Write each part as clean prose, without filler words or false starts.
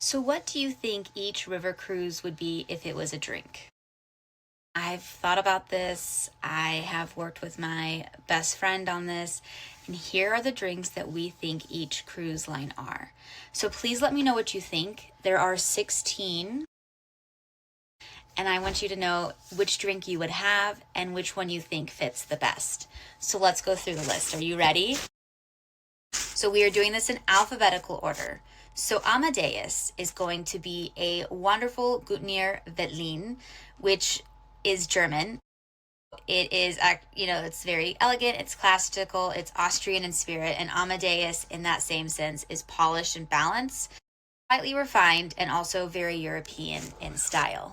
So what do you think each river cruise would be if it was a drink? I've thought about this. I have worked with my best friend on this, and here are the drinks that we think each cruise line are. So please let me know what you think. There are 16, and I want you to know which drink you would have and which one you think fits the best. So let's go through the list. Are you ready? So we are doing this in alphabetical order. So Amadeus is going to be a wonderful Grüner Veltliner, which is German. It is, it's very elegant, it's classical, it's Austrian in spirit, and Amadeus in that same sense is polished and balanced, slightly refined, and also very European in style.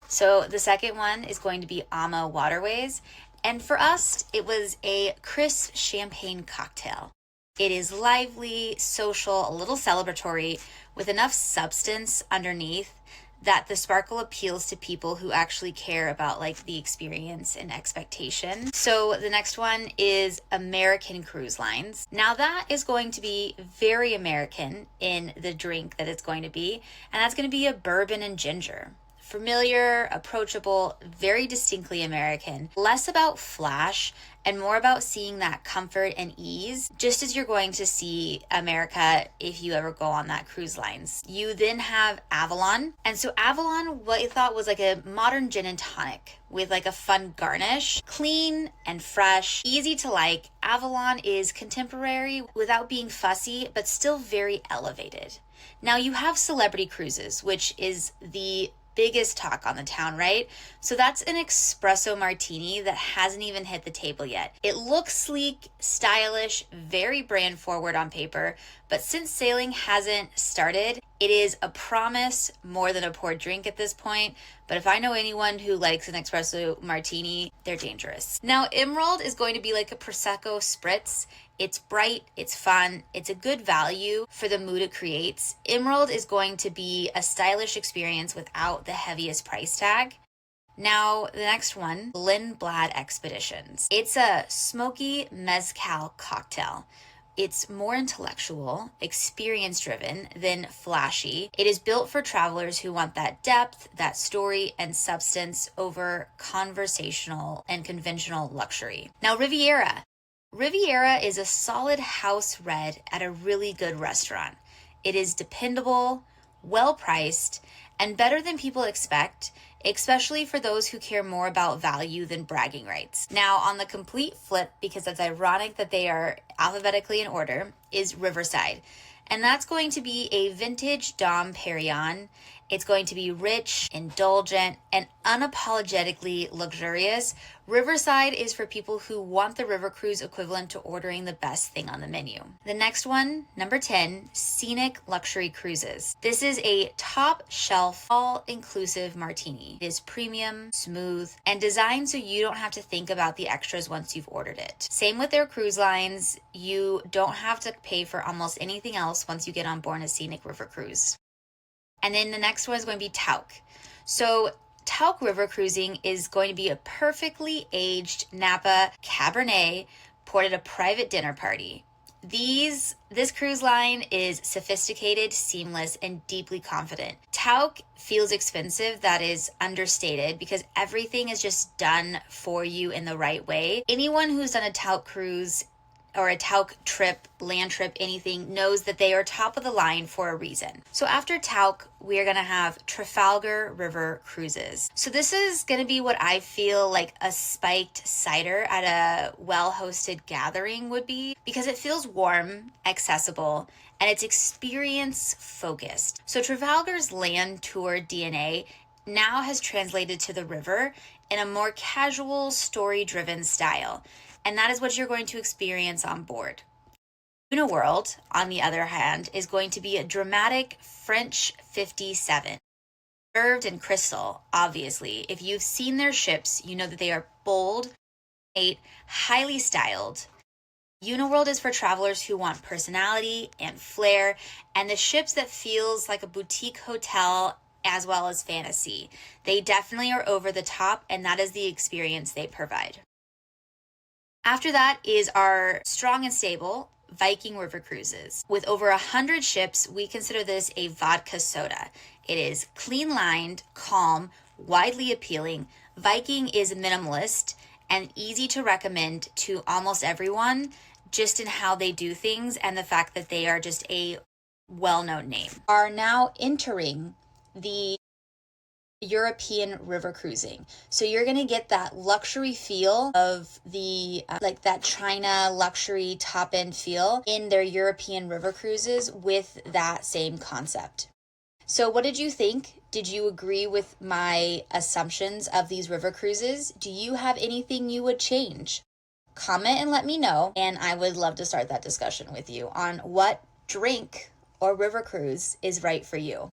So the second one is going to be AmaWaterways, and for us, it was a crisp champagne cocktail. It is lively, social, a little celebratory, with enough substance underneath that the sparkle appeals to people who actually care about the experience and expectation. So the next one is American Cruise Lines. Now that is going to be very American in the drink that it's going to be, and that's going to be a bourbon and ginger. Familiar, approachable, very distinctly American, less about flash and more about seeing that comfort and ease, just as you're going to see America if you ever go on that cruise lines. You then have Avalon. And so Avalon, what I thought was like a modern gin and tonic with like a fun garnish, clean and fresh, easy to like. Avalon is contemporary without being fussy, but still very elevated. Now you have Celebrity Cruises, which is the biggest talk on the town, right? So that's an espresso martini that hasn't even hit the table yet. It looks sleek, stylish, very brand forward on paper, but since sailing hasn't started, it is a promise more than a poor drink at this point. But if I know anyone who likes an espresso martini, they're dangerous. Now, Emerald is going to be like a Prosecco spritz. It's bright, it's fun, it's a good value for the mood it creates. Emerald is going to be a stylish experience without the heaviest price tag. Now, the next one, Lindblad Expeditions. It's a smoky Mezcal cocktail. It's more intellectual, experience-driven than flashy. It is built for travelers who want that depth, that story, and substance over conversational and conventional luxury. Now, Riviera. Riviera is a solid house red at a really good restaurant. It is dependable, well-priced, and better than people expect, especially for those who care more about value than bragging rights. Now, on the complete flip, because it's ironic that they are alphabetically in order, is Riverside. And that's going to be a vintage Dom Pérignon. It's going to be rich, indulgent, and unapologetically luxurious. Riverside is for people who want the river cruise equivalent to ordering the best thing on the menu. The next one, number 10, Scenic Luxury Cruises. This is a top shelf, all-inclusive martini. It is premium, smooth, and designed so you don't have to think about the extras once you've ordered it. Same with their cruise lines. You don't have to pay for almost anything else once you get on board a Scenic River Cruise. And then the next one is going to be Tauck. So Tauck River Cruising is going to be a perfectly aged Napa Cabernet poured at a private dinner party. This cruise line is sophisticated, seamless, and deeply confident. Tauck feels expensive. That is understated because everything is just done for you in the right way. Anyone who's done a Tauck cruise or a Tauck trip, land trip, anything, knows that they are top of the line for a reason. So after Tauck, we are gonna have Trafalgar River Cruises. So this is gonna be what I feel like a spiked cider at a well-hosted gathering would be, because it feels warm, accessible, and it's experience focused. So Trafalgar's land tour DNA now has translated to the river in a more casual, story-driven style. And that is what you're going to experience on board. Uniworld, on the other hand, is going to be a dramatic French 57. Served in crystal, obviously. If you've seen their ships, you know that they are bold, highly styled. Uniworld is for travelers who want personality and flair, and the ships that feels like a boutique hotel as well as fantasy. They definitely are over the top, and that is the experience they provide. After that is our strong and stable Viking River Cruises. With over 100 ships, we consider this a vodka soda. It is clean-lined, calm, widely appealing. Viking is minimalist and easy to recommend to almost everyone, just in how they do things and the fact that they are just a well-known name. Are now entering the European river cruising. So you're going to get that luxury feel of the like that China luxury top end feel in their European river cruises with that same concept. So what did you think? Did you agree with my assumptions of these river cruises? Do you have anything you would change? Comment and let me know, and I would love to start that discussion with you on what drink or river cruise is right for you.